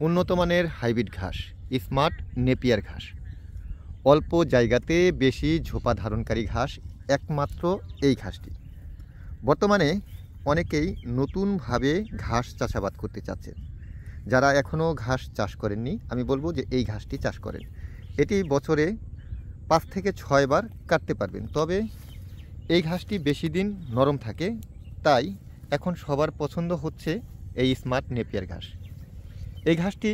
উন্নত মানের হাইব্রিড ঘাস, স্মার্ট নেপিয়ার ঘাস। অল্প জায়গাতে বেশি ঝোপা ধারণকারী ঘাস একমাত্র এই ঘাসটি। বর্তমানে অনেকেই নতুনভাবে ঘাস চাষাবাদ করতে চাচ্ছেন। যারা এখনও ঘাস চাষ করেননি, আমি বলবো যে এই ঘাসটি চাষ করেন। এটি বছরে 5 থেকে 6 বার কাটতে পারবেন। তবে এই ঘাসটি বেশি দিন নরম থাকে, তাই এখন সবার পছন্দ হচ্ছে এই স্মার্ট নেপিয়ার ঘাস। এই ঘাসটি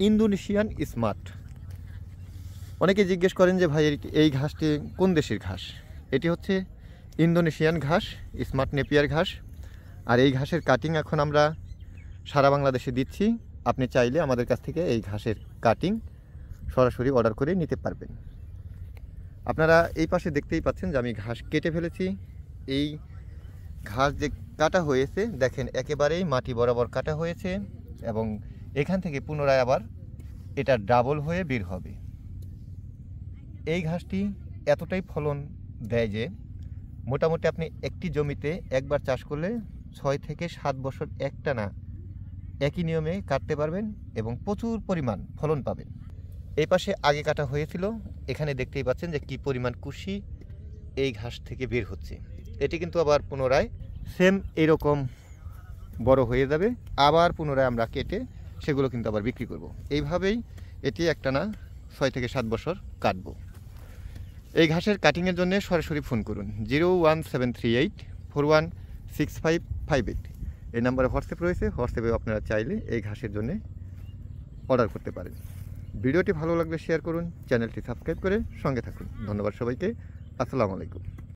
ইন্দোনেশিয়ান স্মার্ট। অনেকে জিজ্ঞেস করেন যে ভাই এই ঘাসটি কোন দেশের ঘাস? এটি হচ্ছে ইন্দোনেশিয়ান ঘাস, স্মার্ট নেপিয়ার ঘাস। আর এই ঘাসের কাটিং এখন আমরা সারা বাংলাদেশে দিচ্ছি। আপনি চাইলে আমাদের কাছ থেকে এই ঘাসের কাটিং সরাসরি অর্ডার করে নিতে পারবেন। আপনারা এই পাশে দেখতেই পাচ্ছেন যে আমি ঘাস কেটে ফেলেছি। এই ঘাস যে কাটা হয়েছে দেখেন একেবারেই মাটি বরাবর কাটা হয়েছে, এবং এখান থেকে পুনরায় আবার এটা ডাবল হয়ে বের হবে। এই ঘাসটি এতটাই ফলন দেয় যে মোটামুটি আপনি একটি জমিতে একবার চাষ করলে 6 থেকে 7 বছর একটানা একই নিয়মে কাটতে পারবেন এবং প্রচুর পরিমাণ ফলন পাবেন। এই পাশে আগে কাটা হয়েছিল, এখানে দেখতেই পাচ্ছেন যে কি পরিমাণ কুশি এই ঘাস থেকে বের হচ্ছে। এটি কিন্তু আবার পুনরায় সেম এরকম বড় হয়ে যাবে, আবার পুনরায় আমরা কেটে সেগুলো কিন্তু আবার বিক্রি করব। এইভাবেই এটি একটানা 6 থেকে 7 বছর কাটব। এই ঘাসের কাটিংয়ের জন্য সরাসরি ফোন করুন 01738416558। এই নাম্বারে হোয়াটসঅ্যাপ রয়েছে, হোয়াটসঅ্যাপে আপনারা চাইলে এই ঘাসের জন্য অর্ডার করতে পারেন। ভিডিওটি ভালো লাগলে শেয়ার করুন, চ্যানেলটি সাবস্ক্রাইব করে সঙ্গে থাকুন। ধন্যবাদ সবাইকে। আসসালামু আলাইকুম।